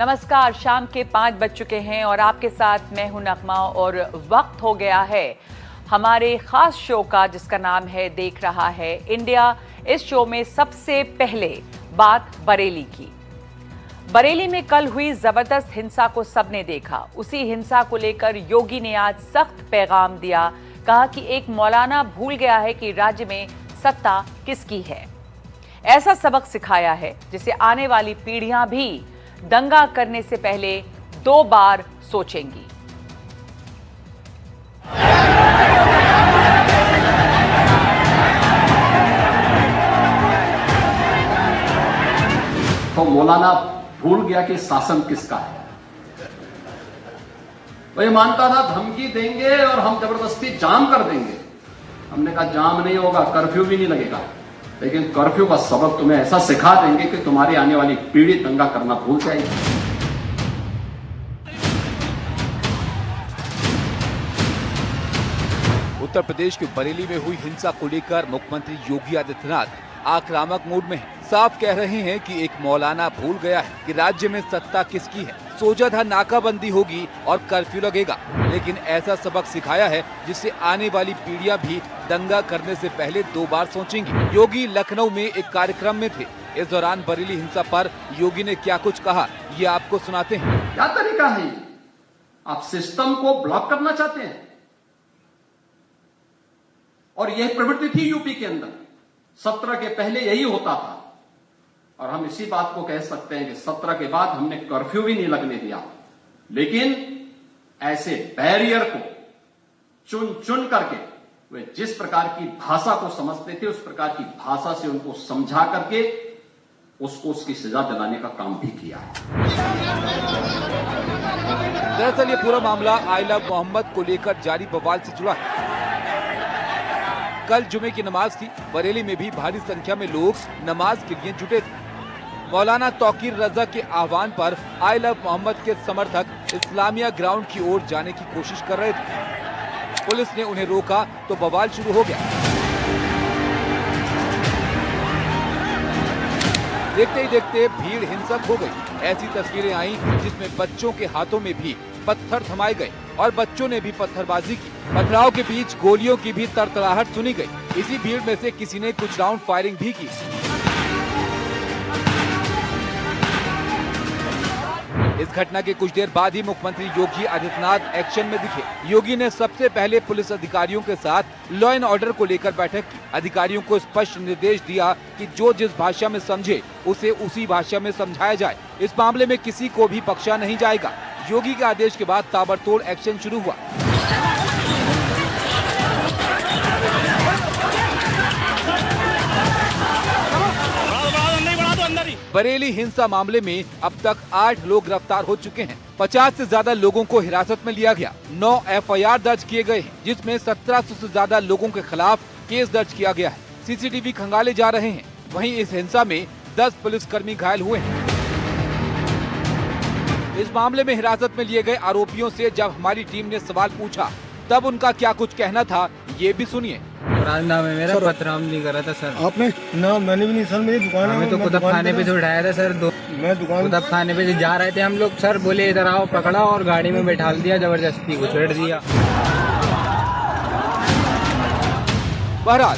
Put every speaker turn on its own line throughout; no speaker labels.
नमस्कार, शाम के 5 बज चुके हैं और आपके साथ मैं हूं नगमा और वक्त हो गया है हमारे खास शो का जिसका नाम है देख रहा है इंडिया। इस शो में सबसे पहले बात बरेली की। बरेली में कल हुई जबरदस्त हिंसा को सबने देखा। उसी हिंसा को लेकर योगी ने आज सख्त पैगाम दिया। कहा कि एक मौलाना भूल गया है कि राज्य में सत्ता किसकी है। ऐसा सबक सिखाया है जिसे आने वाली पीढ़ियां भी दंगा करने से पहले 2 बार सोचेंगी।
तो मौलाना भूल गया कि शासन किसका है। वो ये मानता था धमकी देंगे और हम जबरदस्ती जाम कर देंगे। हमने कहा जाम नहीं होगा, कर्फ्यू भी नहीं लगेगा, लेकिन कर्फ्यू का सबक तुम्हें ऐसा सिखा देंगे कि तुम्हारी आने वाली पीढ़ी दंगा करना भूल जाएगी।
उत्तर प्रदेश के बरेली में हुई हिंसा को लेकर मुख्यमंत्री योगी आदित्यनाथ आक्रामक मूड में हैं। साफ कह रहे हैं कि एक मौलाना भूल गया है कि राज्य में सत्ता किसकी है। सोचा था नाकाबंदी होगी और कर्फ्यू लगेगा, लेकिन ऐसा सबक सिखाया है जिससे आने वाली पीढ़ियां भी दंगा करने से पहले 2 बार सोचेंगी। योगी लखनऊ में एक कार्यक्रम में थे। इस दौरान बरेली हिंसा पर योगी ने क्या कुछ कहा, ये आपको सुनाते हैं।
क्या तरीका है? आप सिस्टम को ब्लॉक करना चाहते हैं, और यह प्रवृत्ति थी यूपी के अंदर। 17 के पहले यही होता था, और हम इसी बात को कह सकते हैं कि 17 के बाद हमने कर्फ्यू भी नहीं लगने दिया। लेकिन ऐसे बैरियर को चुन चुन करके वे जिस प्रकार की भाषा को समझते थे उस प्रकार की भाषा से उनको समझा करके उसको उसकी सजा दिलाने का काम भी किया है।
दरअसल ये पूरा मामला आई लव मोहम्मद को लेकर जारी बवाल से जुड़ा है। कल जुमे की नमाज थी। बरेली में भी भारी संख्या में लोग नमाज के लिए जुटे थे। मौलाना तौकीर रजा के आह्वान पर आई लव मोहम्मद के समर्थक इस्लामिया ग्राउंड की ओर जाने की कोशिश कर रहे थे। पुलिस ने उन्हें रोका तो बवाल शुरू हो गया। देखते ही देखते भीड़ हिंसक हो गई। ऐसी तस्वीरें आई जिसमें बच्चों के हाथों में भी पत्थर थमाए गए और बच्चों ने भी पत्थरबाजी की। पथराव के बीच गोलियों की भी तरतराहट सुनी गई। इसी भीड़ में से किसी ने कुछ राउंड फायरिंग भी की। इस घटना के कुछ देर बाद ही मुख्यमंत्री योगी आदित्यनाथ एक्शन में दिखे। योगी ने सबसे पहले पुलिस अधिकारियों के साथ लॉ एंड ऑर्डर को लेकर बैठक की। अधिकारियों को स्पष्ट निर्देश दिया कि जो जिस भाषा में समझे उसे उसी भाषा में समझाया जाए। इस मामले में किसी को भी बख्शा नहीं जाएगा। योगी के आदेश के बाद ताबड़तोड़ एक्शन शुरू हुआ। बरेली हिंसा मामले में अब तक 8 लोग गिरफ्तार हो चुके हैं। 50 से ज्यादा लोगों को हिरासत में लिया गया। 9 FIR दर्ज किए गए हैं, जिसमें 1700 से ज्यादा लोगों के खिलाफ केस दर्ज किया गया है। CCTV खंगाले जा रहे हैं। वहीं इस हिंसा में 10 पुलिसकर्मी घायल हुए हैं। इस मामले में हिरासत में लिए गए आरोपियों से जब हमारी टीम ने सवाल पूछा तब उनका क्या कुछ कहना था, ये भी सुनिए।
नाम है मेरा, पथराम नहीं करा था सर।
आपने? ना मैंने भी नहीं सर, मेरी दुकान है।
हमें तो कुतब खाने पे से उठाया था सर।
मैं दुकान
कुतब खाने पे से जा रहे थे हम लोग सर, बोले इधर आओ, पकड़ा और गाड़ी में बैठा दिया, जबरदस्ती घुसेड़ दिया।
बहरहाल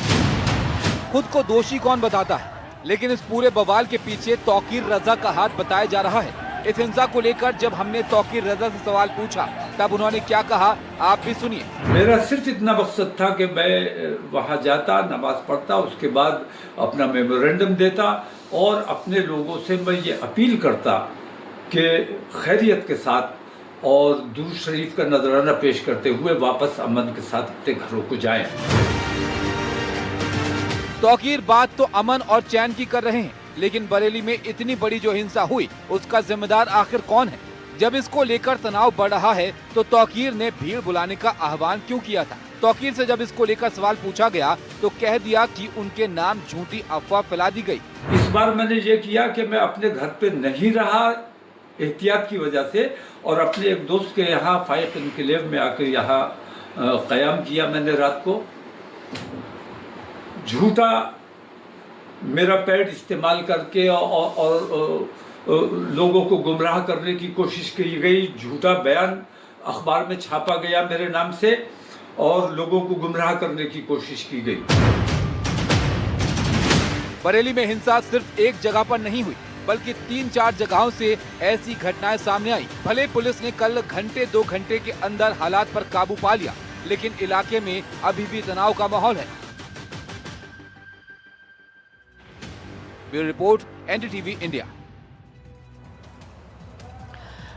खुद को दोषी कौन बताता है, लेकिन इस पूरे बवाल के पीछे तौकीर रजा का हाथ बताया जा रहा है। इस हिंसा को लेकर जब हमने तौकीर रजा से सवाल पूछा तब उन्होंने क्या कहा, आप भी सुनिए।
मेरा सिर्फ इतना मकसद था कि मैं वहाँ जाता, नमाज पढ़ता, उसके बाद अपना मेमोरेंडम देता और अपने लोगों से मैं ये अपील करता कि खैरियत के साथ और दुरूद शरीफ का नजराना पेश करते हुए वापस अमन के साथ अपने घरों को जाएं।
तौकीर बात तो अमन और चैन की कर रहे हैं, लेकिन बरेली में इतनी बड़ी जो हिंसा हुई उसका जिम्मेदार आखिर कौन है? जब इसको लेकर तनाव बढ़ रहा है तो तौकीर ने भीड़ बुलाने का आह्वान क्यों किया था? तौकीर से जब इसको लेकर सवाल पूछा गया तो कह दिया कि उनके नाम झूठी अफवाह फैला दी गई।
इस बार मैंने ये किया कि मैं अपने घर पे नहीं रहा एहतियात की वजह से, और अपने एक दोस्त के यहाँ फाइक इनकलेव में आकर यहाँ क़याम किया मैंने रात को। झूठा मेरा पैड इस्तेमाल करके और लोगों को गुमराह करने की कोशिश की गई, झूठा बयान अखबार में छापा गया मेरे नाम से और लोगों को गुमराह करने की कोशिश की गई।
बरेली में हिंसा सिर्फ एक जगह पर नहीं हुई, बल्कि 3-4 जगहों से ऐसी घटनाएं सामने आई। भले पुलिस ने कल घंटे 2 घंटे के अंदर हालात पर काबू पा लिया, लेकिन इलाके में अभी भी तनाव का माहौल है। Bureau report, NDTV India.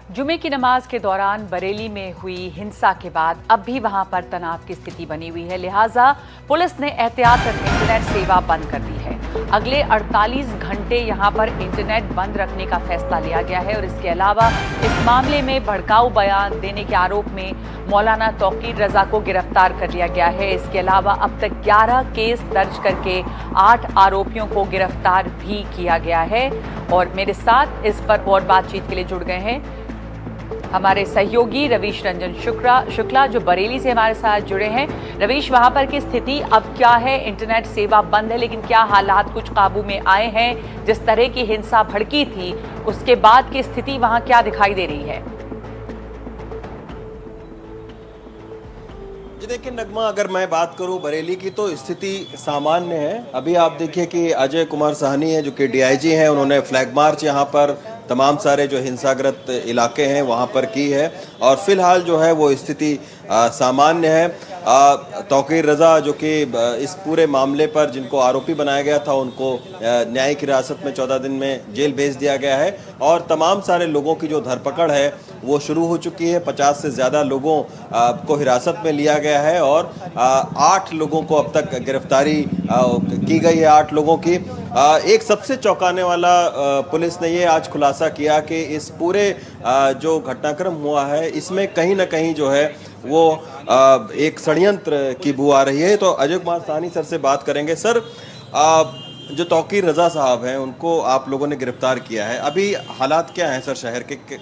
जुमे की नमाज के दौरान बरेली में हुई हिंसा के बाद अब भी वहां पर तनाव की स्थिति बनी हुई है, लिहाजा पुलिस ने एहतियातन इंटरनेट सेवा बंद कर दी है। अगले 48 घंटे यहां पर इंटरनेट बंद रखने का फैसला लिया गया है और इसके अलावा इस मामले में भड़काऊ बयान देने के आरोप में मौलाना तौकीर रजा को गिरफ्तार कर लिया गया है। इसके अलावा अब तक 11 केस दर्ज करके 8 आरोपियों को गिरफ्तार भी किया गया है। और मेरे साथ इस पर और बातचीत के लिए जुड़ गए हैं हमारे सहयोगी रवीश रंजन शुक्ला जो बरेली से हमारे साथ जुड़े हैं। रवीश, वहां पर की स्थिति अब क्या है? इंटरनेट सेवा बंद है, लेकिन क्या हालात कुछ काबू में आए हैं? जिस तरह की हिंसा भड़की थी उसके बाद की स्थिति वहां क्या दिखाई दे रही है?
जी देखिए नगमा, अगर मैं बात करूं बरेली की तो स्थिति सामान्य है। अभी आप देखिए कि अजय कुमार साहनी है जो कि डीआईजी हैं, उन्होंने फ्लैग मार्च यहां पर तमाम सारे जो हिंसाग्रस्त इलाके हैं वहां पर की है और फिलहाल जो है वो स्थिति सामान्य है। तौकीर रजा जो कि इस पूरे मामले पर जिनको आरोपी बनाया गया था उनको न्यायिक हिरासत में 14 दिन में जेल भेज दिया गया है और तमाम सारे लोगों की जो धरपकड़ है वो शुरू हो चुकी है। 50 से ज़्यादा लोगों को हिरासत में लिया गया है और 8 लोगों को अब तक गिरफ्तारी की गई है। 8 लोगों की एक सबसे चौंकाने वाला पुलिस ने ये आज खुलासा किया कि इस पूरे जो घटनाक्रम हुआ है इसमें कहीं ना कहीं जो है वो एक षड्यंत्र की बू आ रही है। तो अजय कुमार साहनी सर से बात करेंगे। सर, जो तौकीर रजा साहब हैं उनको आप लोगों ने गिरफ्तार किया है, अभी हालात क्या हैं सर शहर के?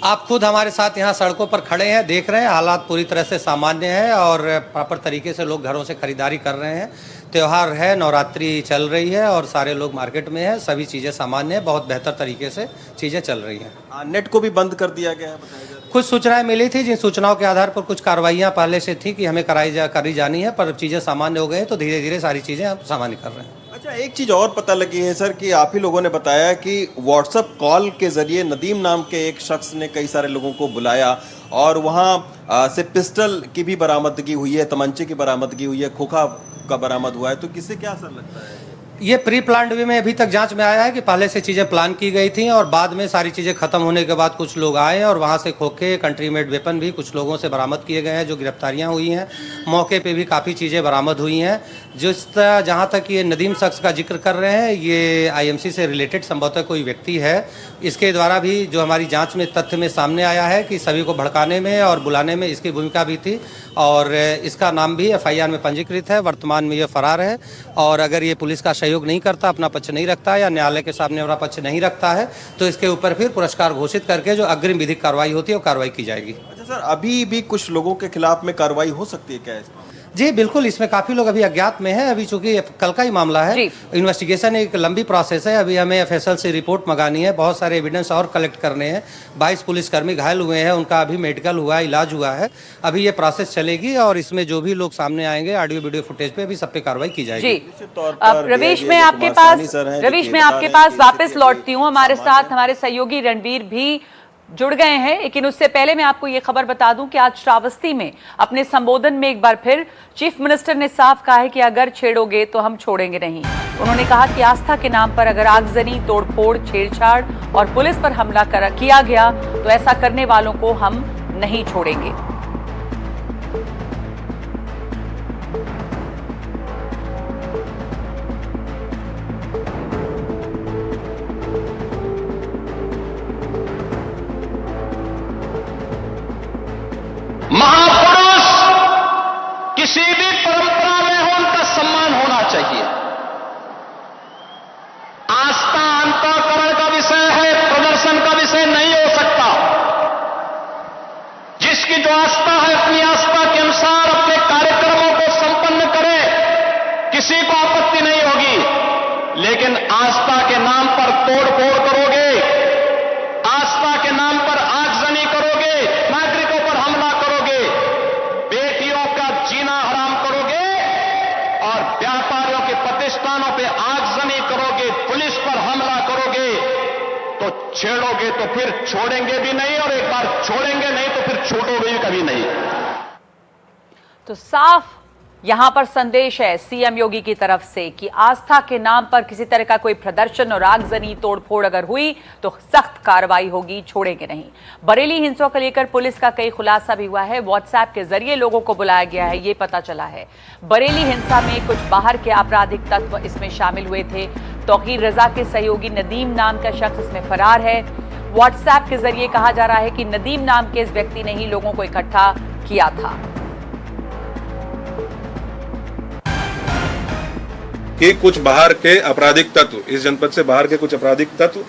आप खुद हमारे साथ यहाँ सड़कों पर खड़े हैं, देख रहे हैं, हालात पूरी तरह से सामान्य है और प्रॉपर तरीके से लोग घरों से खरीदारी कर रहे हैं। त्यौहार है, नवरात्रि चल रही है और सारे लोग मार्केट में हैं, सभी चीज़ें सामान्य है, बहुत बेहतर तरीके से चीज़ें चल रही हैं।
नेट को भी बंद कर दिया गया है बताया जाता है।
कुछ सूचनाएं मिली थी, जिन सूचनाओं के आधार पर कुछ कार्रवाइयाँ पहले से थी कि हमें करी जानी है, पर चीज़ें सामान्य हो गई तो धीरे धीरे सारी चीज़ें हम सामान्य कर रहे हैं।
अच्छा, एक चीज़ और पता लगी है सर कि आप ही लोगों ने बताया कि व्हाट्सएप कॉल के जरिए नदीम नाम के एक शख्स ने कई सारे लोगों को बुलाया और वहाँ से पिस्टल की भी बरामदगी हुई है, तमंचे की बरामदगी हुई है, खोखा का बरामद हुआ है। तो किससे क्या असर लगता है?
ये प्री प्लान्ड वे में अभी तक जांच में आया है कि पहले से चीज़ें प्लान की गई थी और बाद में सारी चीज़ें खत्म होने के बाद कुछ लोग आए और वहाँ से खोखे, कंट्री मेड वेपन भी कुछ लोगों से बरामद किए गए हैं। जो गिरफ्तारियाँ हुई हैं मौके पे भी काफ़ी चीज़ें बरामद हुई हैं। जहाँ तक ये नदीम शख्स का जिक्र कर रहे हैं, ये आईएमसी से रिलेटेड संभवतः कोई व्यक्ति है। इसके द्वारा भी जो हमारी जाँच में तथ्य में सामने आया है कि सभी को भड़काने में और बुलाने में इसकी भूमिका भी थी और इसका नाम भी एफआईआर में पंजीकृत है। वर्तमान में ये फरार है और अगर ये पुलिस का सहयोग नहीं करता, अपना पक्ष नहीं रखता या न्यायालय के सामने अपना पक्ष नहीं रखता है तो इसके ऊपर फिर पुरस्कार घोषित करके जो अग्रिम विधिक कार्रवाई होती है वो कार्रवाई की जाएगी।
अच्छा सर, अभी भी कुछ लोगों के खिलाफ में कार्रवाई हो सकती है क्या?
जी बिल्कुल, इसमें काफ़ी लोग अभी अज्ञात में हैं। अभी चूंकि कल का ही मामला है, इन्वेस्टिगेशन एक लंबी प्रोसेस है। अभी हमें एफएसएल से रिपोर्ट मंगानी है, बहुत सारे एविडेंस और कलेक्ट करने हैं। 22 पुलिसकर्मी घायल हुए हैं, उनका अभी मेडिकल हुआ है, इलाज हुआ है। अभी ये प्रोसेस चलेगी और इसमें जो भी लोग सामने आएंगे ऑडियो वीडियो फुटेज पे अभी सब पे कार्रवाई की जाएगी।
रवीश, मैं आपके पास वापस लौटती हूँ। हमारे साथ हमारे सहयोगी रणवीर भी जुड़ गए हैं, लेकिन उससे पहले मैं आपको ये खबर बता दूं कि आज श्रावस्ती में अपने संबोधन में एक बार फिर चीफ मिनिस्टर ने साफ कहा है कि अगर छेड़ोगे तो हम छोड़ेंगे नहीं। उन्होंने कहा कि आस्था के नाम पर अगर आगजनी, तोड़फोड़, छेड़छाड़ और पुलिस पर हमला किया गया तो ऐसा करने वालों को हम नहीं छोड़ेंगे।
महापुरुष किसी भी परंपरा में हो उनका सम्मान होना चाहिए। आस्था अंतःकरण का विषय है, प्रदर्शन का विषय नहीं हो सकता। जिसकी जो आस्था
तो छेड़ोगे तो फिर छोड़ेंगे भी नहीं, और एक बार छोड़ेंगे नहीं तो फिर छूटोगे भी कभी नहीं।
तो साफ यहां पर संदेश है सीएम योगी की तरफ से कि आस्था के नाम पर किसी तरह का कोई प्रदर्शन और आगजनी तोड़फोड़ अगर हुई तो सख्त कार्रवाई होगी, छोड़ेंगे नहीं। बरेली हिंसा को लेकर पुलिस का कई खुलासा भी हुआ है। व्हाट्सएप के जरिए लोगों को बुलाया गया है, ये पता चला है। बरेली हिंसा में कुछ बाहर के आपराधिक तत्व इसमें शामिल हुए थे। तौकीर रजा के सहयोगी नदीम नाम का शख्स इसमें फरार है। व्हाट्सएप के जरिए कहा जा रहा है कि नदीम नाम के इस व्यक्ति ने ही लोगों को इकट्ठा किया था।
कि कुछ बाहर के आपराधिक तत्व, इस जनपद से बाहर के कुछ आपराधिक तत्व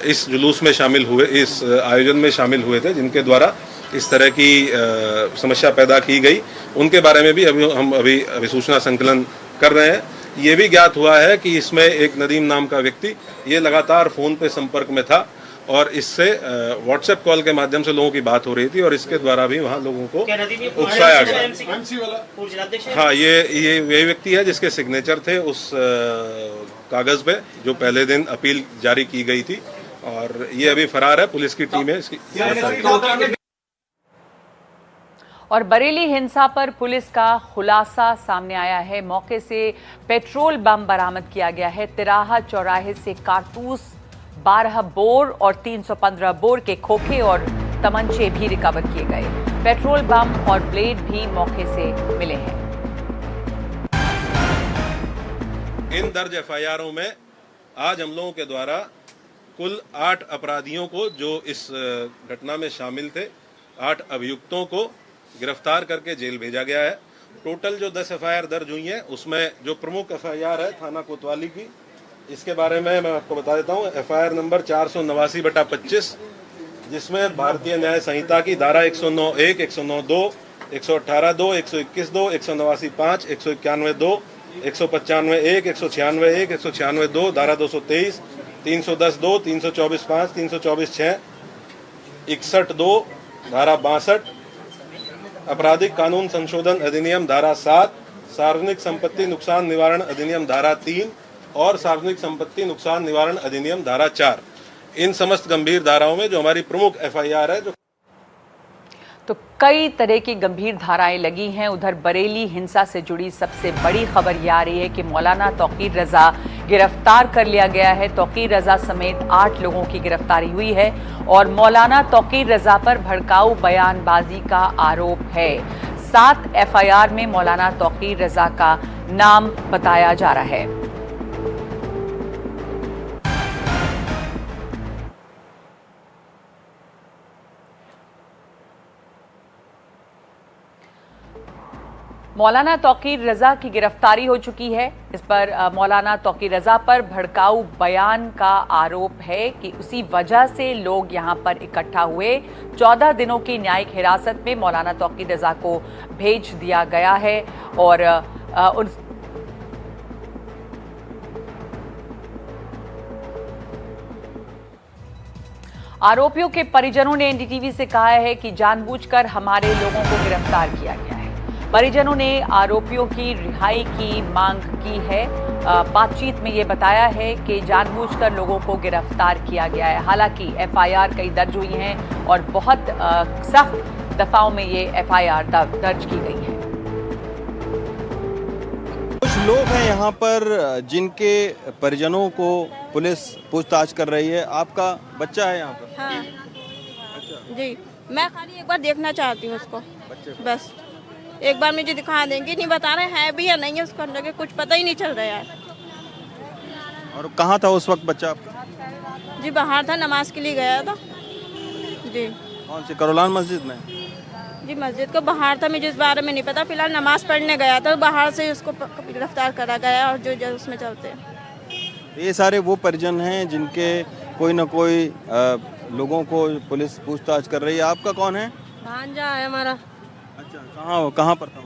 इस जुलूस में शामिल हुए, इस आयोजन में शामिल हुए थे, जिनके द्वारा इस तरह की समस्या पैदा की गई। उनके बारे में भी हम अभी सूचना संकलन कर रहे हैं। ये भी ज्ञात हुआ है कि इसमें एक नदीम नाम का व्यक्ति ये लगातार फोन पे संपर्क में था और इससे व्हाट्सएप कॉल के माध्यम से लोगों की बात हो रही थी और इसके द्वारा भी वहाँ लोगों को उकसाया गया। हाँ, ये वही व्यक्ति है जिसके सिग्नेचर थे उस कागज पे जो पहले दिन अपील जारी की गई थी, और ये अभी फरार है। पुलिस की टीम है इसकी।
और बरेली हिंसा पर पुलिस का खुलासा सामने आया है। मौके से पेट्रोल बम बरामद किया गया है। तिराहा चौराहे से कारतूस, 12 बोर और 315 बोर के खोखे और तमंचे भी रिकवर किए गए। पेट्रोल बम और ब्लेड भी मौके से मिले हैं।
इन दर्ज एफआईआरों में आज हम लोगों के द्वारा कुल 8 अपराधियों को, जो इस घटना में शामिल थे, 8 अभियुक्तों को गिरफ्तार करके जेल भेजा गया है। टोटल जो 10 एफआईआर दर्ज हुई हैं, उसमें जो प्रमुख एफआईआर है थाना कोतवाली की, इसके बारे में मैं आपको बता देता हूँ। एफआईआर नंबर 489/25, जिसमें भारतीय न्याय संहिता की धारा 109(1), 109(2), 118(2), 121(2), 189(5), 191(2), 195(1), 196(1), 196(2), धारा 223, 310(2), 324(5), 324(6), 61(2), धारा 62, आपराधिक कानून संशोधन अधिनियम धारा 7, सार्वजनिक संपत्ति नुकसान निवारण अधिनियम धारा 3 और सार्वजनिक संपत्ति नुकसान निवारण अधिनियम धारा 4। इन समस्त गंभीर धाराओं में जो हमारी प्रमुख एफआईआर है,
तो कई तरह की गंभीर धाराएं लगी हैं। उधर बरेली हिंसा से जुड़ी सबसे बड़ी खबर यह आ रही है कि मौलाना तौकीर रजा गिरफ्तार कर लिया गया है। तौकीर रजा समेत 8 लोगों की गिरफ्तारी हुई है और मौलाना तौकीर रजा पर भड़काऊ बयानबाजी का आरोप है। 7 एफआईआर में मौलाना तौकीर रजा का नाम बताया जा रहा है। मौलाना तौकीर रजा की गिरफ्तारी हो चुकी है। इस पर मौलाना तौकीर रजा पर भड़काऊ बयान का आरोप है कि उसी वजह से लोग यहां पर इकट्ठा हुए। 14 दिनों की न्यायिक हिरासत में मौलाना तौकीर रजा को भेज दिया गया है और आरोपियों के परिजनों ने एनडीटीवी से कहा है कि जानबूझकर हमारे लोगों को गिरफ्तार किया गया है। परिजनों ने आरोपियों की रिहाई की मांग की है। बातचीत में ये बताया है कि जानबूझकर लोगों को गिरफ्तार किया गया है। हालांकि एफआईआर कई दर्ज हुई हैं और बहुत सख्त दफाओं में ये एफआईआर दर्ज की गई है।
कुछ लोग हैं यहाँ पर जिनके परिजनों को पुलिस पूछताछ कर रही है। आपका बच्चा है यहाँ पर?
हाँ। अच्छा। जी, मैं खाली एक बार देखना चाहती हूँ उसको, बस एक बार मुझे दिखा देंगे। नहीं बता रहे हैं भी या नहीं है उसको अंदर के, कुछ पता ही नहीं चल रहा है।
और कहाँ था उस वक्त बच्चा आपका?
जी बाहर था, नमाज के लिए गया था। जी
कौन सी, करोलान मस्जिद में?
जी मस्जिद को बाहर था, मुझे इस बारे में नहीं पता। फिलहाल नमाज पढ़ने गया था, बाहर से उसको गिरफ्तार करा गया और जो उसमें चलते हैं।
ये सारे वो परिजन हैं जिनके कोई ना कोई लोगों को पुलिस पूछताछ कर रही है। आपका कौन है?
भांजा है हमारा।
अच्छा, कहाँ पर था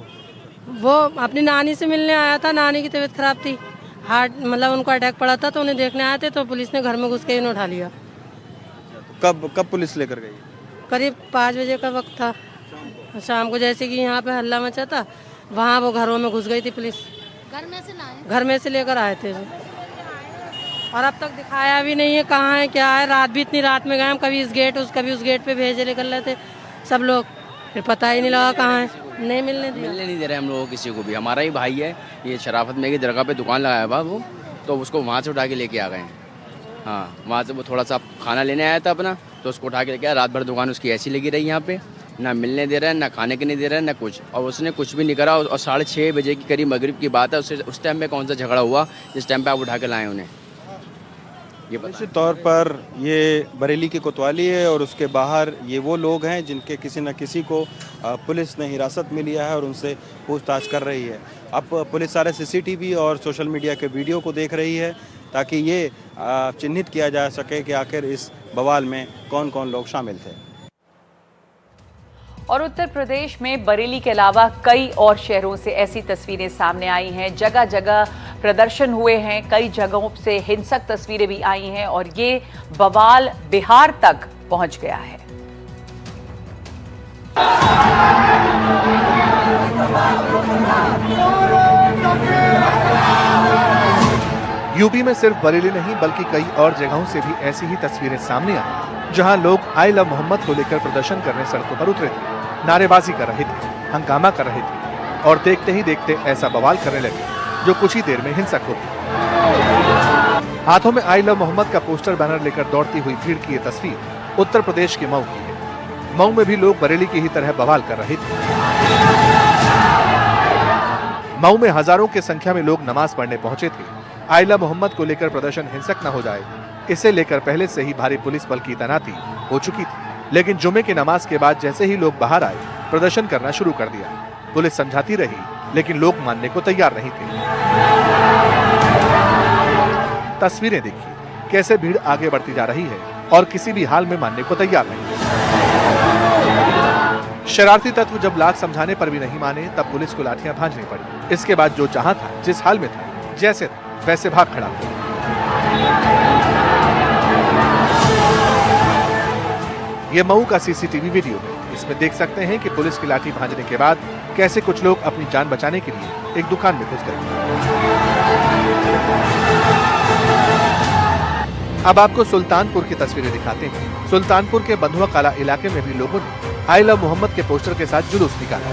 वो? अपनी नानी से मिलने आया था। नानी की तबीयत खराब थी, हार्ट मतलब उनको अटैक पड़ा था, तो उन्हें देखने आए थे, तो पुलिस ने घर में घुस के इन्हें उठा लिया।
तो कब पुलिस लेकर गई?
करीब 5 बजे का वक्त था शाम को। जैसे कि यहाँ पे हल्ला मचा था, वहाँ वो घरों में घुस गई थी पुलिस। घर में से लेकर आए थे। और अब तक दिखाया भी नहीं है कहाँ है क्या है। रात भी इतनी रात में गए हम, कभी कभी उस गेट पे भेजे निकल रहे थे सब लोग, फिर पता ही नहीं लगा कहाँ है। नहीं मिलने
नहीं दे रहे हम लोगों को किसी को भी। हमारा ही भाई है, ये शराफत में की दरगाह पे दुकान लगाया हुआ वो, तो उसको वहाँ से उठा के लेके आ गए हैं। हाँ, वहाँ से वो थोड़ा सा खाना लेने आया था अपना, तो उसको उठा के लेके आया। रात भर दुकान उसकी ऐसी लगी रही यहाँ पे, ना मिलने दे रहा है, ना खाने के नहीं दे रहा है, ना कुछ। और उसने कुछ भी नहीं करा। और 6:30 बजे की करीब मगरिब की बात है, उस टाइम पे कौन सा झगड़ा हुआ जिस टाइम पे आप उठा के लाए उन्हें?
निश्चित तौर पर ये बरेली की कोतवाली है और उसके बाहर ये वो लोग हैं जिनके किसी न किसी को पुलिस ने हिरासत में लिया है और उनसे पूछताछ कर रही है। अब पुलिस सारे सीसीटीवी और सोशल मीडिया के वीडियो को देख रही है ताकि ये चिन्हित किया जा सके कि आखिर इस बवाल में कौन कौन लोग शामिल थे।
और उत्तर प्रदेश में बरेली के अलावा कई और शहरों से ऐसी तस्वीरें सामने आई हैं। जगह जगह प्रदर्शन हुए हैं, कई जगहों से हिंसक तस्वीरें भी आई हैं और ये बवाल बिहार तक पहुंच गया है।
यूपी में सिर्फ बरेली नहीं बल्कि कई और जगहों से भी ऐसी ही तस्वीरें सामने आई जहां लोग आई लव मोहम्मद को लेकर प्रदर्शन करने सड़कों पर उतरे थे, नारेबाजी कर रहे थे, हंगामा कर रहे थे और देखते ही देखते ऐसा बवाल करने लगे जो कुछ ही देर में हिंसक हो गया। हाथों में आई लव मोहम्मद का पोस्टर बैनर लेकर दौड़ती हुई भीड़ की ये तस्वीर उत्तर प्रदेश के मऊ की है। मऊ में भी लोग बरेली की ही तरह बवाल कर रहे थे। मऊ में हजारों की संख्या में लोग नमाज पढ़ने पहुंचे थे। आई लव मोहम्मद को लेकर प्रदर्शन हिंसक न हो जाए, इसे लेकर पहले से ही भारी पुलिस बल की तैनाती हो चुकी थी। लेकिन जुमे की नमाज के बाद जैसे ही लोग बाहर आए, प्रदर्शन करना शुरू कर दिया। पुलिस समझाती रही, लेकिन लोग मानने को तैयार नहीं थे। तस्वीरें देखिए, कैसे भीड़ आगे बढ़ती जा रही है और किसी भी हाल में मानने को तैयार नहीं। शरारती तत्व जब लाख समझाने पर भी नहीं माने, तब पुलिस को लाठियां भांजनी पड़ी। इसके बाद जो जहां था, जिस हाल में था, जैसे था वैसे भाग खड़ा हुआ। ये मऊ का सीसीटीवी वीडियो है। इसमें देख सकते हैं कि पुलिस की लाठी भांजने के बाद कैसे कुछ लोग अपनी जान बचाने के लिए एक दुकान में घुस गए। अब आपको सुल्तानपुर की तस्वीरें दिखाते हैं। सुल्तानपुर के बंधुआ काला इलाके में भी लोगों ने आई लव मोहम्मद के पोस्टर के साथ जुलूस निकाला।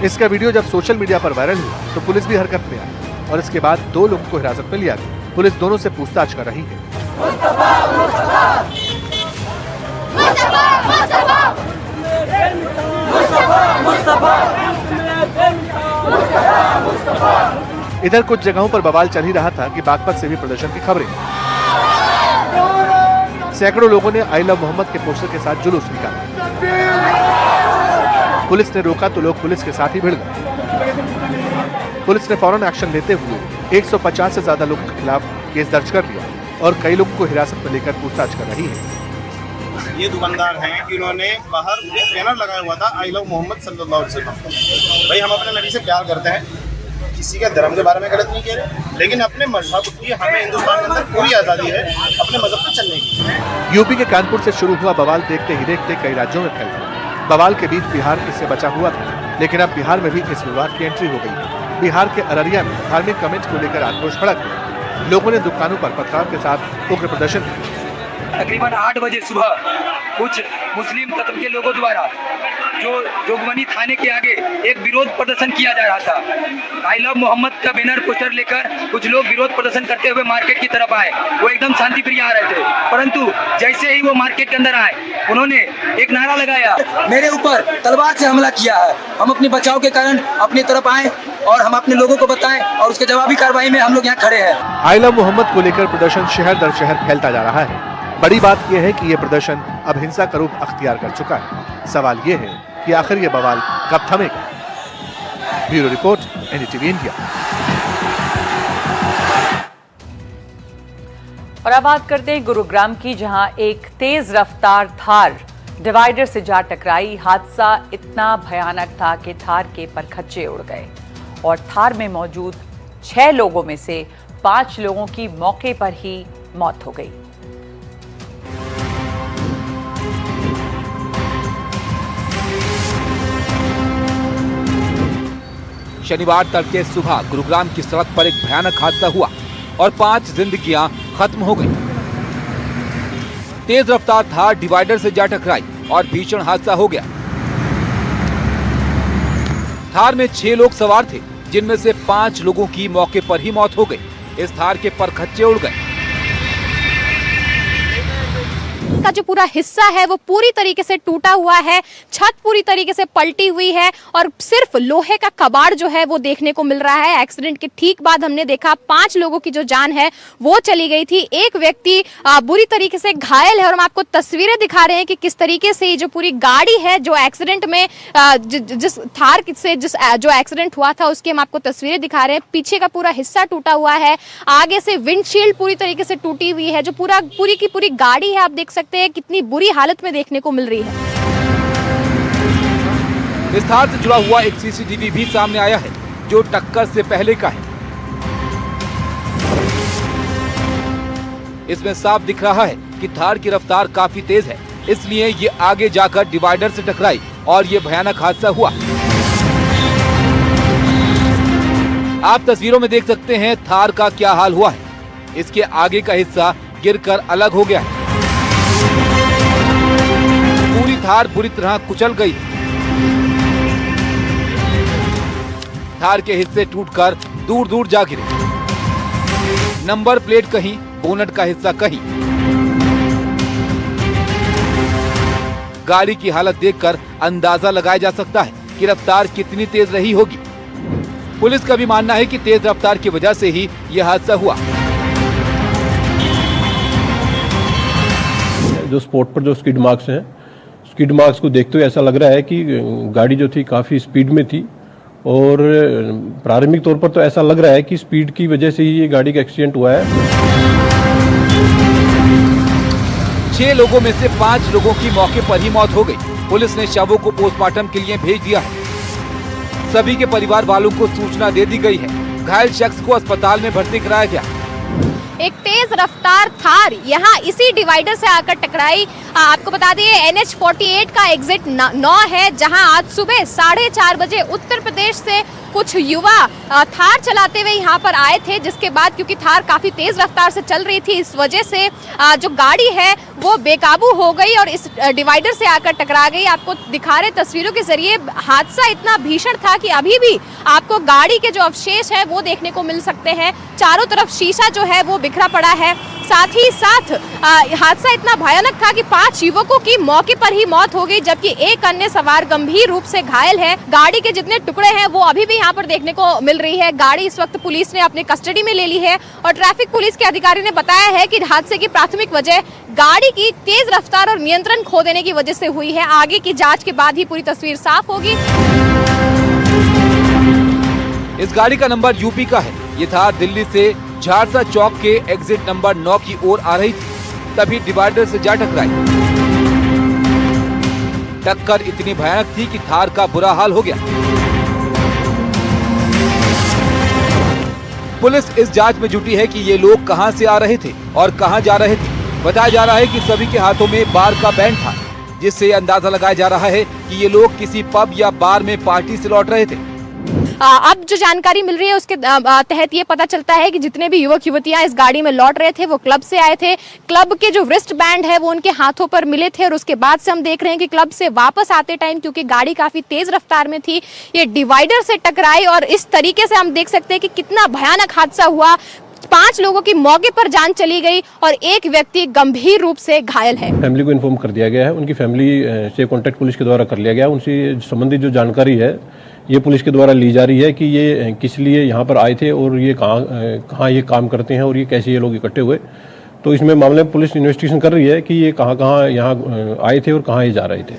इसका वीडियो जब सोशल मीडिया पर वायरल हुआ तो पुलिस भी हरकत में आई और इसके बाद 2 लोगों को हिरासत में लिया गया। पुलिस दोनों से पूछताछ कर रही है। इधर कुछ जगहों पर बवाल चल ही रहा था कि बागपत से भी प्रदर्शन की खबरें। सैकड़ों लोगों ने आई लव मोहम्मद के पोस्टर के साथ जुलूस निकाला। पुलिस ने रोका तो लोग पुलिस के साथ ही भिड़ गए। पुलिस ने फौरन एक्शन लेते हुए 150 से ज्यादा लोगों के खिलाफ केस दर्ज कर लिया और कई लोगों को हिरासत में लेकर पूछताछ कर रही है।
ये दुकानदार हैं कि उन्होंने बाहर बैनर लगाया हुआ था आई लव मोहम्मद सल्लल्लाहु अलैहि वसल्लम। भाई हम अपने नबी से प्यार करते हैं, किसी के धर्म के बारे में गलत नहीं कह रहे, लेकिन अपने मजहब की हमें हिंदुस्तान के अंदर पूरी आज़ादी है अपने मजहब पर चलने की।
यूपी के कानपुर से शुरू हुआ बवाल देखते ही देखते कई राज्यों में फैल गया। बवाल के बीच बिहार इससे बचा हुआ था, लेकिन अब बिहार में भी इस विवाद की एंट्री हो गई। बिहार के अररिया में धार्मिक कमेंट को लेकर आक्रोश भड़क गया। लोगों ने दुकानों पर पथराव के साथ उग्र प्रदर्शन किया।
तकरीबन 8 बजे सुबह कुछ मुस्लिम तत्व के लोगों द्वारा जो जोगबनी थाने के आगे एक विरोध प्रदर्शन किया जा रहा था। आई लव मोहम्मद का बैनर पोस्टर लेकर कुछ लोग विरोध प्रदर्शन करते हुए मार्केट की तरफ आए। वो एकदम शांति प्रिय आ रहे थे, परंतु जैसे ही वो मार्केट के अंदर आए, उन्होंने एक नारा लगाया, मेरे ऊपर तलवार से हमला किया है। हम अपने बचाव के कारण अपनी तरफ आए और हम अपने लोगों को बताएं और उसके जवाबी कार्रवाई में हम लोग यहाँ खड़े हैं।
आई लव मोहम्मद को लेकर प्रदर्शन शहर दर शहर फैलता जा रहा है। बड़ी बात यह है कि यह प्रदर्शन अब हिंसा का रूप अख्तियार कर चुका है। सवाल यह है कि आखिर ये बवाल कब थमेगा। Bureau report, NDTV India.
और अब बात करते हैं गुरुग्राम की, जहां एक तेज रफ्तार थार डिवाइडर से जा टकराई। हादसा इतना भयानक था कि थार के परखच्चे उड़ गए और थार में मौजूद 6 लोगों में से 5 लोगों की मौके पर ही मौत हो गई।
शनिवार तड़के सुबह गुरुग्राम की सड़क पर एक भयानक हादसा हुआ। और 5 जिंदगियां खत्म हो गई। तेज रफ्तार थार डिवाइडर से जा टकराई और भीषण हादसा हो गया। थार में 6 लोग सवार थे, जिनमें से 5 लोगों की मौके पर ही मौत हो गई। इस थार के परखच्चे उड़ गए।
का जो पूरा हिस्सा है वो पूरी तरीके से टूटा हुआ है, छत पूरी तरीके से पलटी हुई है और सिर्फ लोहे का कबाड़ जो है वो देखने को मिल रहा है। एक्सीडेंट के ठीक बाद हमने देखा 5 लोगों की जो जान है वो चली गई थी। एक व्यक्ति बुरी तरीके से घायल है और हम आपको तस्वीरें दिखा रहे हैं कि किस तरीके से जो पूरी गाड़ी है जो एक्सीडेंट में जिस थार से जो एक्सीडेंट हुआ था उसकी हम आपको तस्वीरें दिखा रहे हैं। पीछे का पूरा हिस्सा टूटा हुआ है, आगे से विंडशील्ड पूरी तरीके से टूटी हुई है। जो पूरी की पूरी गाड़ी है आप देख सकते हैं कितनी बुरी हालत में देखने को मिल रही है।
इस थार से जुड़ा हुआ एक सीसीटीवी भी सामने आया है जो टक्कर से पहले का है। इसमें साफ दिख रहा है कि थार की रफ्तार काफी तेज है, इसलिए ये आगे जाकर डिवाइडर से टकराई और ये भयानक हादसा हुआ। आप तस्वीरों में देख सकते हैं थार का क्या हाल हुआ है। इसके आगे का हिस्सा गिरकर अलग हो गया है। पूरी थार बुरी तरह कुचल गई। थार के हिस्से टूटकर दूर दूर जा गिरे। नंबर प्लेट कहीं, बोनट का हिस्सा कहीं। गाड़ी की हालत देखकर अंदाजा लगाया जा सकता है कि रफ्तार कितनी तेज रही होगी। पुलिस का भी मानना है कि तेज रफ्तार की वजह से ही यह हादसा हुआ।
जो स्पॉट पर जो स्किड मार्क्स हैं, स्किड मार्क्स को देखते हुए ऐसा लग रहा है कि गाड़ी जो थी काफ़ी स्पीड में थी और प्रारंभिक तौर पर तो ऐसा लग रहा है कि स्पीड की वजह से ही ये गाड़ी का एक्सीडेंट हुआ है।
6 लोगों में से 5 लोगों की मौके पर ही मौत हो गई। पुलिस ने शवों को पोस्टमार्टम के लिए भेज दिया है। सभी के परिवार वालों को सूचना दे दी गई है। घायल शख्स को अस्पताल में भर्ती कराया गया।
एक तेज रफ्तार थार यहाँ इसी डिवाइडर से आकर टकराई। आपको बता दिए NH 48 का एग्जिट 9 है, जहां आज सुबह 4:30 बजे उत्तर प्रदेश से कुछ युवा थार चलाते हुए यहाँ पर आए थे, जिसके बाद क्योंकि थार काफी तेज रफ्तार से चल रही थी इस वजह से जो गाड़ी है वो बेकाबू हो गई और इस डिवाइडर से आकर टकरा गई। आपको दिखा रहे तस्वीरों के जरिए हादसा इतना भीषण था कि अभी भी आपको गाड़ी के जो अवशेष है वो देखने को मिल सकते हैं। चारों तरफ शीशा जो है वो बिखरा पड़ा है। साथ ही साथ हादसा इतना भयानक था कि 5 युवकों की मौके पर ही मौत हो गई, जबकि एक अन्य सवार गंभीर रूप से घायल है। गाड़ी के जितने टुकड़े हैं वो अभी भी यहाँ पर देखने को मिल रही है। गाड़ी इस वक्त पुलिस ने अपने कस्टडी में ले ली है और ट्रैफिक पुलिस के अधिकारी ने बताया है कि हादसे की प्राथमिक वजह गाड़ी की तेज रफ्तार और नियंत्रण खो देने की वजह से हुई है। आगे की जांच के बाद ही पूरी तस्वीर साफ होगी।
इस गाड़ी का नंबर यूपी का है। ये थार दिल्ली से झारसा चौक के एग्जिट नंबर 9 की ओर आ रही थी, तभी डिवाइडर से जा टकराई। टक्कर इतनी भयानक थी कि थार का बुरा हाल हो गया। पुलिस इस जांच में जुटी है कि ये लोग कहां से आ रहे थे और कहां जा रहे थे। बताया जा रहा है कि सभी के हाथों में बार का बैंड था, जिससे अंदाजा लगाया जा रहा है कि ये लोग किसी पब या बार में पार्टी से लौट रहे थे।
अब जो जानकारी मिल रही है उसके तहत ये पता चलता है कि जितने भी युवक युवतियां इस गाड़ी में लौट रहे थे वो क्लब से आए थे। क्लब के जो रिस्ट बैंड है वो उनके हाथों पर मिले थे और उसके बाद से हम देख रहे हैं कि क्लब से वापस आते टाइम, क्योंकि गाड़ी काफी तेज रफ्तार में थी, ये डिवाइडर से टकराई और इस तरीके से हम देख सकते हैं कि कितना भयानक हादसा हुआ। 5 लोगों की मौके पर जान चली गई और एक व्यक्ति गंभीर रूप से घायल है।
फैमिली को इन्फॉर्म कर दिया गया है, उनकी फैमिली से कॉन्टैक्ट पुलिस के द्वारा कर लिया गया। उनसे संबंधित जो जानकारी है ये पुलिस के द्वारा ली जा रही है कि ये किस लिए यहाँ पर आए थे और ये कहाँ ये काम करते हैं और ये कैसे ये लोग इकट्ठे हुए। तो इसमें मामले में पुलिस इन्वेस्टिगेशन कर रही है कि ये कहाँ यहाँ आए थे और कहाँ ये जा रहे थे।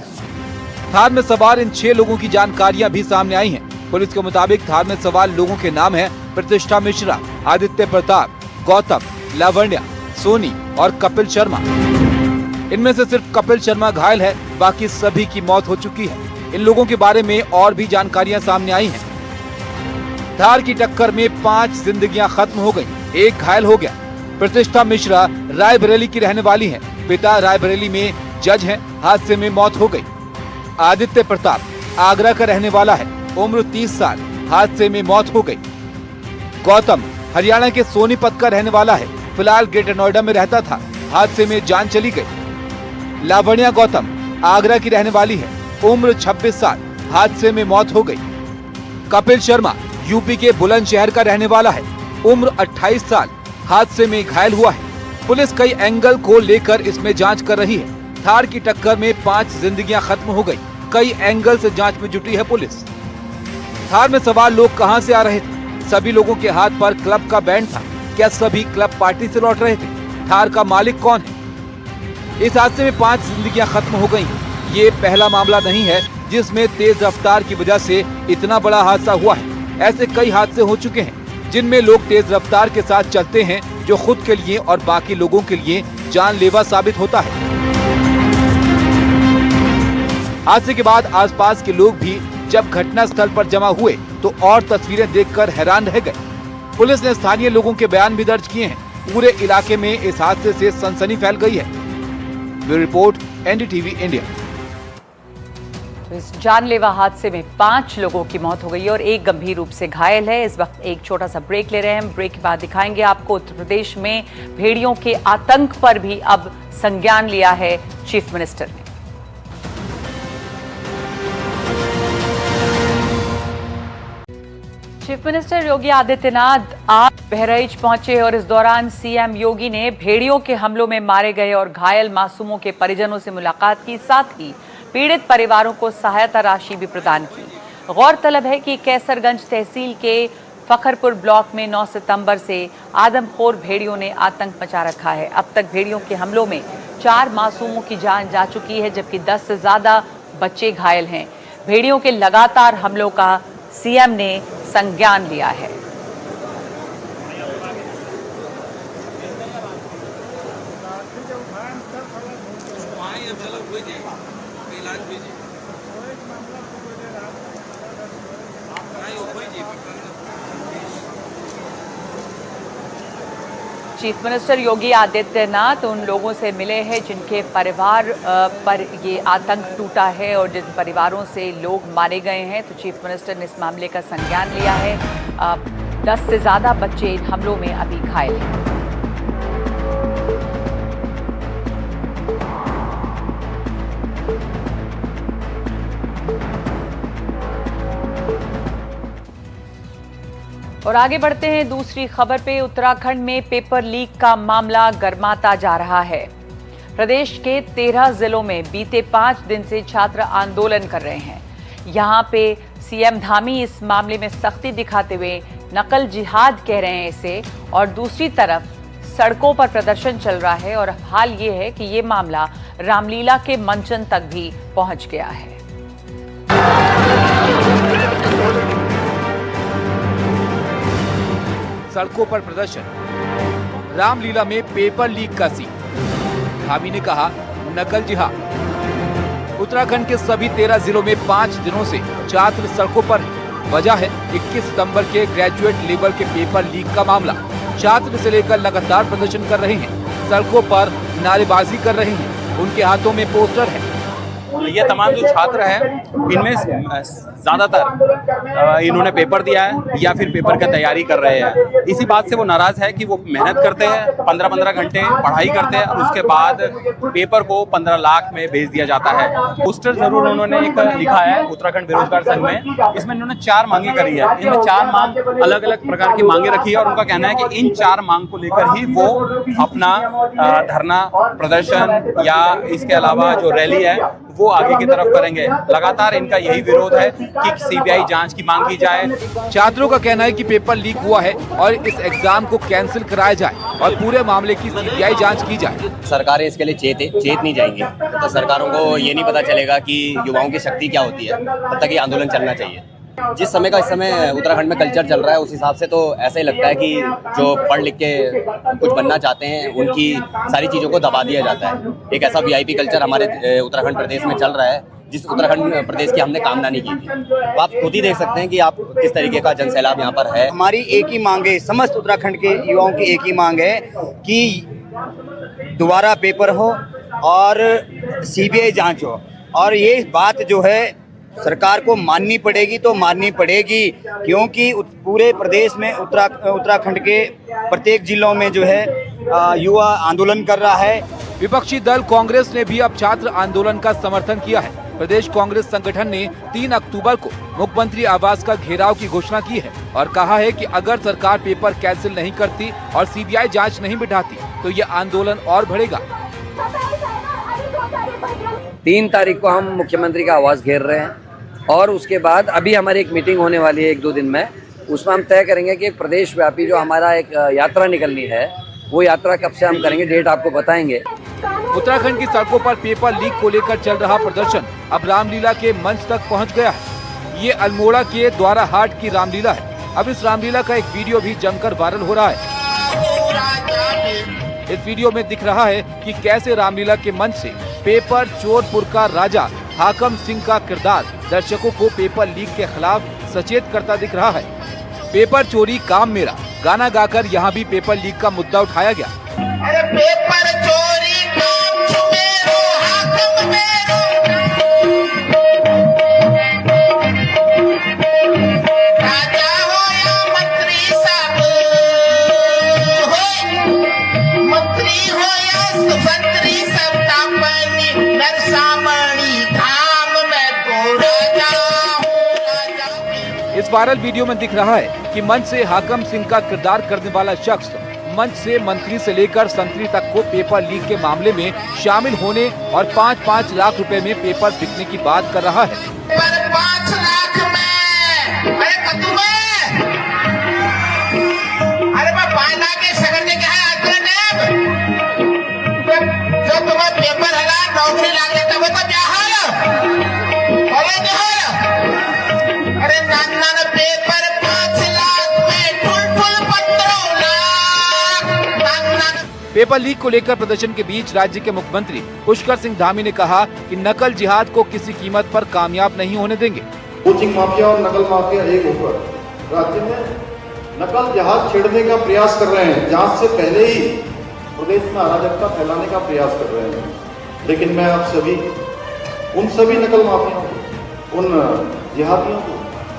थार में सवार इन 6 लोगों की जानकारियां भी सामने आई हैं। पुलिस के मुताबिक थार में सवार लोगों के नाम हैं प्रतिष्ठा मिश्रा, आदित्य प्रताप, गौतम, लावण्या, सोनी और कपिल शर्मा। इनमें से सिर्फ कपिल शर्मा घायल है, बाकी सभी की मौत हो चुकी है। इन लोगों के बारे में और भी जानकारियां सामने आई हैं। थार की टक्कर में 5 जिंदगियां खत्म हो गई, एक घायल हो गया। प्रतिष्ठा मिश्रा रायबरेली की रहने वाली हैं, पिता रायबरेली में जज हैं, हादसे में मौत हो गई। आदित्य प्रताप आगरा का रहने वाला है, उम्र 30 साल, हादसे में मौत हो गई। गौतम हरियाणा के सोनीपत का रहने वाला है, फिलहाल ग्रेटर नोएडा में रहता था। हादसे में जान चली गई। लावण्या गौतम आगरा की रहने वाली है, उम्र 26 साल, हादसे में मौत हो गई। कपिल शर्मा यूपी के बुलंदशहर का रहने वाला है, उम्र 28 साल, हादसे में घायल हुआ है। पुलिस कई एंगल को लेकर इसमें जांच कर रही है। थार की टक्कर में 5 जिंदगियां खत्म हो गई। कई एंगल से जांच में जुटी है पुलिस। थार में सवार लोग कहां से आ रहे थे? सभी लोगों के हाथ पर क्लब का बैंड था। क्या सभी क्लब पार्टी से लौट रहे थे? थार का मालिक कौन है? इस हादसे में 5 जिंदगियां खत्म हो गई। ये पहला मामला नहीं है जिसमें तेज रफ्तार की वजह से इतना बड़ा हादसा हुआ है। ऐसे कई हादसे हो चुके हैं जिनमें लोग तेज रफ्तार के साथ चलते हैं, जो खुद के लिए और बाकी लोगों के लिए जानलेवा साबित होता है। हादसे के बाद आसपास के लोग भी जब घटना स्थल पर जमा हुए तो और तस्वीरें देखकर हैरान रह गए। पुलिस ने स्थानीय लोगों के बयान भी दर्ज किए हैं। पूरे इलाके में इस हादसे से सनसनी फैल गई है। Bureau report, NDTV India.
तो इस जानलेवा हादसे में 5 लोगों की मौत हो गई और एक गंभीर रूप से घायल है। इस वक्त एक छोटा सा ब्रेक ले रहे हैं। ब्रेक के बाद दिखाएंगे आपको उत्तर प्रदेश में भेड़ियों के आतंक पर भी अब संज्ञान लिया है चीफ मिनिस्टर ने। चीफ मिनिस्टर योगी आदित्यनाथ आज बहराइच पहुंचे और इस दौरान सीएम योगी ने भेड़ियों के हमलों में मारे गए और घायल मासूमों के परिजनों से मुलाकात की, साथ ही पीड़ित परिवारों को सहायता राशि भी प्रदान की। गौरतलब है कि कैसरगंज तहसील के फखरपुर ब्लॉक में 9 सितंबर से आदमखोर भेड़ियों ने आतंक मचा रखा है। अब तक भेड़ियों के हमलों में 4 मासूमों की जान जा चुकी है, जबकि 10 से ज्यादा बच्चे घायल हैं। भेड़ियों के लगातार हमलों का सीएम ने संज्ञान लिया है। चीफ मिनिस्टर योगी आदित्यनाथ उन लोगों से मिले हैं जिनके परिवार पर ये आतंक टूटा है और जिन परिवारों से लोग मारे गए हैं। तो चीफ मिनिस्टर ने इस मामले का संज्ञान लिया है। 10 से ज़्यादा बच्चे इन हमलों में अभी घायल हैं। और आगे बढ़ते हैं दूसरी खबर पे। उत्तराखंड में पेपर लीक का मामला गर्माता जा रहा है। प्रदेश के 13 जिलों में बीते 5 दिन से छात्र आंदोलन कर रहे हैं। यहां पे सीएम धामी इस मामले में सख्ती दिखाते हुए नकल जिहाद कह रहे हैं इसे, और दूसरी तरफ सड़कों पर प्रदर्शन चल रहा है। और हाल ये है कि ये मामला रामलीला के मंचन तक भी पहुंच गया है।
सड़कों पर प्रदर्शन, रामलीला में पेपर लीक का सीन। धामी ने कहा नकल जिहाद। उत्तराखंड के सभी 13 जिलों में 5 दिनों से छात्र सड़कों पर हैं। वजह है 21 सितंबर के ग्रेजुएट लेवल के पेपर लीक का मामला। छात्र से लेकर लगातार प्रदर्शन कर रहे हैं, सड़कों पर नारेबाजी कर रहे हैं, उनके हाथों में पोस्टर है।
ये तमाम जो छात्र हैं इनमें ज़्यादातर इन्होंने पेपर दिया है या फिर पेपर की तैयारी कर रहे हैं। इसी बात से वो नाराज़ है कि वो मेहनत करते हैं, 15-15 घंटे पढ़ाई करते हैं और उसके बाद पेपर को 15 लाख में भेज दिया जाता है। पोस्टर जरूर उन्होंने एक लिखा है उत्तराखंड बेरोजगार संघ में। इसमें इन्होंने 4 मांगे करी है। इनमें 4 मांग अलग अलग प्रकार की मांगे रखी है और उनका कहना है कि इन 4 मांग को लेकर ही वो अपना धरना प्रदर्शन या इसके अलावा जो रैली है वो आगे की तरफ करेंगे। लगातार इनका यही विरोध है कि सीबीआई जांच की मांग की जाए।
छात्रों का कहना है कि पेपर लीक हुआ है और इस एग्जाम को कैंसिल कराया जाए और पूरे मामले की सीबीआई जांच की जाए।
सरकारें इसके लिए चेत नहीं जाएंगी तो सरकारों को ये नहीं पता चलेगा कि युवाओं की शक्ति क्या होती है। तब तक ये आंदोलन चलना चाहिए। जिस समय का इस समय उत्तराखंड में कल्चर चल रहा है उस हिसाब से तो ऐसा ही लगता है कि जो पढ़ लिख के कुछ बनना चाहते हैं उनकी सारी चीज़ों को दबा दिया जाता है। एक ऐसा वीआईपी कल्चर हमारे उत्तराखंड प्रदेश में चल रहा है जिस उत्तराखंड प्रदेश की हमने कामना नहीं की थी। तो आप खुद ही देख सकते हैं कि आप किस तरीके का जनसैलाब यहाँ पर है।
हमारी एक ही मांग है, समस्त उत्तराखंड के युवाओं की एक ही मांग है कि दोबारा पेपर हो और सीबीआई जांच हो। और ये बात जो है सरकार को माननी पड़ेगी तो माननी पड़ेगी, क्योंकि पूरे प्रदेश में उत्तराखंड के प्रत्येक जिलों में जो है युवा आंदोलन कर रहा है।
विपक्षी दल कांग्रेस ने भी अब छात्र आंदोलन का समर्थन किया है। प्रदेश कांग्रेस संगठन ने 3 अक्टूबर को मुख्यमंत्री आवास का घेराव की घोषणा की है और कहा है कि अगर सरकार पेपर कैंसिल नहीं करती और सीबीआई जांच नहीं बिठाती तो ये आंदोलन और बढ़ेगा।
3 तारीख को हम मुख्यमंत्री का आवास घेर रहे हैं और उसके बाद अभी हमारी एक मीटिंग होने वाली है 1-2 दिन में, उसमें हम तय करेंगे कि प्रदेश व्यापी जो हमारा एक यात्रा निकलनी है वो यात्रा कब से हम करेंगे, डेट आपको बताएंगे।
उत्तराखंड की सड़कों पर पेपर लीक को लेकर चल रहा प्रदर्शन अब रामलीला के मंच तक पहुंच गया है। ये अल्मोड़ा के द्वारा हाट की रामलीला है। अब इस रामलीला का एक वीडियो भी जमकर वायरल हो रहा है। इस वीडियो में दिख रहा है कि कैसे रामलीला के मंच से पेपर चोरपुर का राजा हाकम सिंह का किरदार दर्शकों को पेपर लीक के खिलाफ सचेत करता दिख रहा है। पेपर चोरी काम मेरा गाना गाकर यहाँ भी पेपर लीक का मुद्दा उठाया गया।
अरे पेपर चोरी काम छुमेरो हाकम मेरो, राजा हो या मंत्री सब हो, मंत्री हो या सुमंत्री सब तापनी नरसामणी धाम में तो राजा हूँ।
इस वायरल वीडियो में दिख रहा है कि मंच से हाकम सिंह का किरदार करने वाला शख्स मंच से मंत्री से लेकर संतरी तक को पेपर लीक के मामले में शामिल होने और 5-5 लाख रुपए में पेपर बिकने की बात कर रहा है।
5 लाख में, अरे कद्दू में, अरे मैं 5 लाख के शगर ने क्या है जो तुम्हें पेपर हला नौकरी लाग लेता वो तो क्या अरे नाना ने पेपर 5 लाख में फुल पत्रों
पेपर लीक को लेकर प्रदर्शन के बीच राज्य के मुख्यमंत्री पुष्कर सिंह धामी ने कहा कि नकल जिहाद को किसी कीमत पर कामयाब नहीं होने देंगे।
कोचिंग माफिया और नकल माफिया एक होकर राज्य में नकल जिहाद छेड़ने का प्रयास कर रहे हैं। जांच से पहले ही प्रदेश में अराजकता फैलाने का प्रयास कर रहे हैं। लेकिन मैं आप सभी उन सभी नकल माफियाओं को, उन जिहादियों को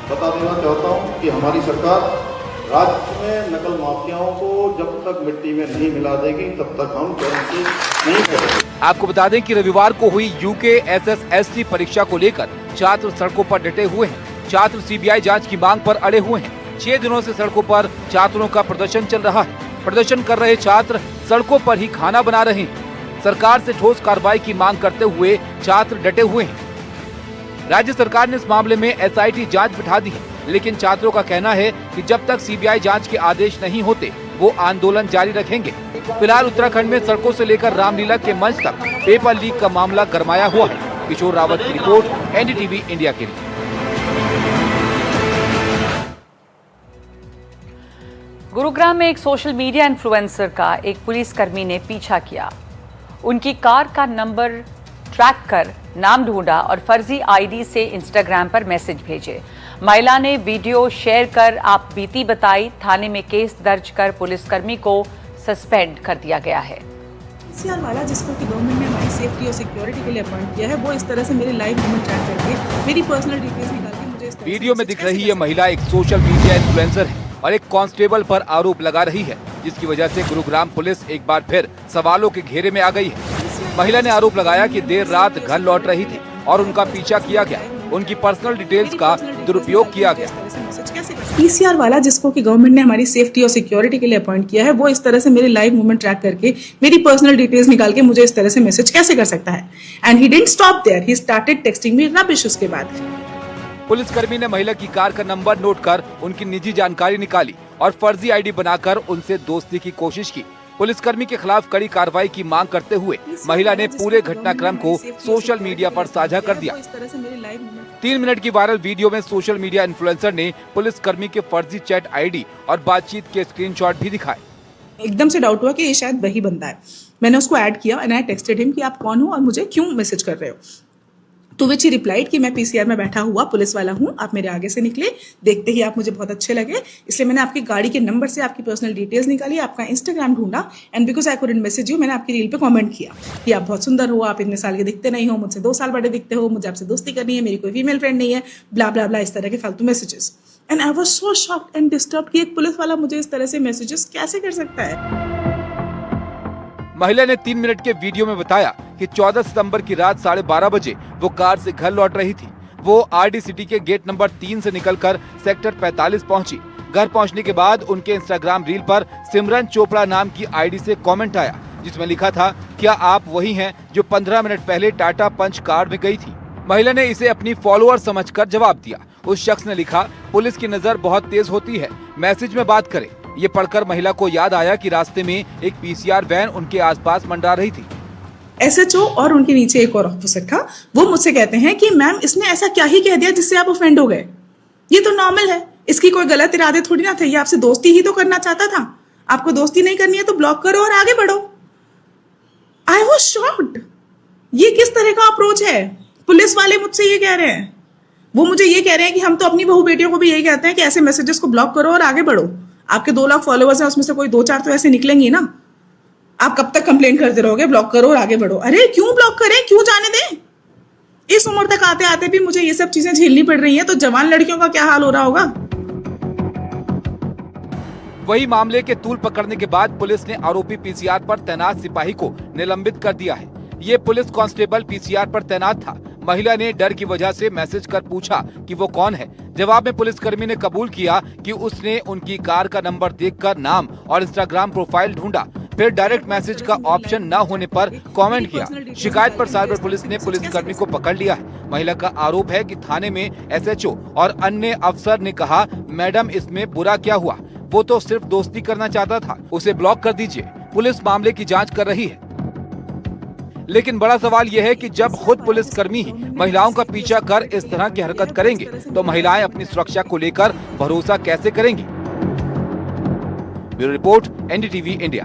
बता देना चाहता हूं कि हमारी सरकार राज्य में नकल माफियाओं को जब तक मिट्टी में नहीं मिला देगी तब तक हम गारंटी नहीं करेंगे।
आपको बता दें कि रविवार को हुई UKSSST परीक्षा को लेकर छात्र सड़कों पर डटे हुए हैं। छात्र सीबीआई जांच की मांग पर अड़े हुए हैं। 6 दिनों से सड़कों पर छात्रों का प्रदर्शन चल रहा है। प्रदर्शन कर रहे छात्र सड़कों पर ही खाना बना रहे हैं। सरकार से ठोस कार्रवाई की मांग करते हुए छात्र डटे हुए हैं। राज्य सरकार ने इस मामले में SIT जांच बिठा दी है, लेकिन छात्रों का कहना है कि जब तक सीबीआई जांच के आदेश नहीं होते वो आंदोलन जारी रखेंगे। फिलहाल उत्तराखंड में सड़कों से लेकर रामलीला के मंच तक पेपर लीक का मामला गरमाया हुआ है। किशोर रावत की रिपोर्ट, NDTV इंडिया के लिए।
गुरुग्राम में एक सोशल मीडिया इन्फ्लुएंसर का एक पुलिसकर्मी ने पीछा किया। उनकी कार का नंबर ट्रैक कर नाम ढूंढा और फर्जी ID से इंस्टाग्राम पर मैसेज भेजे। महिला ने वीडियो शेयर कर आप बीती बताई। थाने में केस दर्ज कर पुलिसकर्मी को सस्पेंड कर दिया गया है।
PCR वाला जिसको कि गवर्नमेंट ने हमारी सेफ्टी और सिक्योरिटी के लिए अपॉइंट किया है, वो इस तरह से मेरी लाइव मूवमेंट ट्रैक करके मेरी पर्सनल डिटेल्स निकाल के मुझे इस तरह
वीडियो में दिख रही ये महिला एक सोशल मीडिया इन्फ्लुएंसर है और एक कांस्टेबल पर आरोप लगा रही है, जिसकी वजह से गुरुग्राम पुलिस एक बार फिर सवालों के घेरे में आ गई है। महिला ने आरोप लगाया कि देर रात घर लौट रही थी और उनका पीछा किया गया, उनकी पर्सनल डिटेल्स का दुरुपयोग किया गया।
PCR वाला जिसको कि गवर्नमेंट ने हमारी सेफ्टी और सिक्योरिटी के लिए अपॉइंट किया है, वो इस तरह से मेरी लाइव मूवमेंट ट्रैक करके मेरी पर्सनल डिटेल्स निकाल के मुझे इस तरह से मैसेज कैसे कर सकता है? And he didn't stop there, he started texting me rubbish. उसके बाद
पुलिसकर्मी ने महिला की कार का नंबर नोट कर उनकी निजी जानकारी निकाली और फर्जी ID बनाकर उनसे दोस्ती की कोशिश की। पुलिसकर्मी के खिलाफ कड़ी कार्रवाई की मांग करते हुए महिला ने पूरे घटनाक्रम को सोशल मीडिया पर साझा कर दिया। 3 मिनट की वायरल वीडियो में सोशल मीडिया इन्फ्लुएंसर ने पुलिसकर्मी के फर्जी चैट ID और बातचीत के स्क्रीनशॉट भी दिखाए।
एकदम से डाउट हुआ कि ये शायद वही बंदा है। मैंने उसको ऐड किया एंड आई टेक्सटेड हिम कि आप कौन हो और मुझे क्यों मैसेज कर रहे हो। तो विच ही रिप्लाइड कि मैं पीसीआर में बैठा हुआ पुलिस वाला हूं, आप मेरे आगे से निकले, देखते ही आप मुझे बहुत अच्छे लगे, इसलिए मैंने आपकी गाड़ी के नंबर से आपकी पर्सनल डिटेल्स निकाली, आपका इंस्टाग्राम ढूंढा and because I couldn't message you, मैंने आपकी रील पे कमेंट किया कि आप बहुत सुंदर हो, आप इतने साल के दिखते नहीं हो, मुझसे 2 साल बड़े दिखते हो, मुझे आपसे दोस्ती करनी है, मेरी कोई फीमेल फ्रेंड नहीं है, ब्ला ब्ला ब्ला, इस तरह के फालतू messages. And I was so shocked and disturbed कि एक पुलिस वाला मुझे इस तरह से मैसेजेस कैसे कर सकता है।
महिला ने 3 मिनट के वीडियो में बताया कि 14 सितंबर की रात 12:30 बजे वो कार से घर लौट रही थी। वो आरडी सिटी के गेट नंबर 3 से निकलकर सेक्टर 45 पहुंची। घर पहुंचने के बाद उनके इंस्टाग्राम रील पर सिमरन चोपड़ा नाम की आईडी से कमेंट आया, जिसमें लिखा था, क्या आप वही हैं जो 15 मिनट पहले टाटा पंच कार में गई थी। महिला ने इसे अपनी फॉलोअर समझकर जवाब दिया। उस शख्स ने लिखा, पुलिस की नजर बहुत तेज होती है, मैसेज में बात करें। ये पढ़कर महिला को याद आया कि रास्ते में एक पीसीआर वैन उनके आसपास मंडरा रही थी।
एसएचओ और उनके नीचे एक और ऑफिसर था, वो मुझसे कहते हैं कि मैम इसने ऐसा क्या ही कह दिया जिससे आप ऑफेंड हो गए, ये तो नॉर्मल है, इसकी कोई गलत इरादे थोड़ी ना थे, ये आपसे दोस्ती ही तो करना चाहता था, आपको दोस्ती नहीं करनी है तो ब्लॉक करो और आगे बढ़ो। आई वाज शॉक्ड, ये किस तरह का अप्रोच है। पुलिस वाले मुझसे ये कह रहे हैं, वो मुझे ये कह रहे हैं कि हम तो अपनी बहू बेटियों को भी यही कहते हैं कि ऐसे मैसेजेस को ब्लॉक करो और आगे बढ़ो। आपके 2 लाख फॉलोअर्स हैं, उसमें से कोई 2-4 तो ऐसे निकलेंगे ना, आप कब तक कंप्लेन करते रहोगे, ब्लॉक करो और आगे बढ़ो। अरे क्यों ब्लॉक करें, क्यों जाने दें। इस उम्र तक आते आते भी मुझे ये सब चीजें झेलनी पड़ रही हैं, तो जवान लड़कियों का क्या हाल हो रहा होगा।
वही मामले के तूल पकड़ने के बाद पुलिस ने आरोपी पीसीआर पर तैनात सिपाही को निलंबित कर दिया है। ये पुलिस कांस्टेबल पीसीआर पर तैनात था। महिला ने डर की वजह से मैसेज कर पूछा कि वो कौन है। जवाब में पुलिसकर्मी ने कबूल किया कि उसने उनकी कार का नंबर देखकर नाम और इंस्टाग्राम प्रोफाइल ढूंढा, फिर डायरेक्ट मैसेज का ऑप्शन न होने पर कमेंट किया। शिकायत पर साइबर पुलिस ने पुलिसकर्मी को पकड़ लिया है। महिला का आरोप है कि थाने में एसएचओ और अन्य अफसर ने कहा, मैडम इसमें बुरा क्या हुआ, वो तो सिर्फ दोस्ती करना चाहता था, उसे ब्लॉक कर दीजिए। पुलिस मामले की जाँच कर रही है। लेकिन बड़ा सवाल यह है कि जब खुद पुलिसकर्मी ही महिलाओं का पीछा कर इस तरह की हरकत करेंगे तो महिलाएं अपनी सुरक्षा को लेकर भरोसा कैसे करेंगी। Bureau report, NDTV India.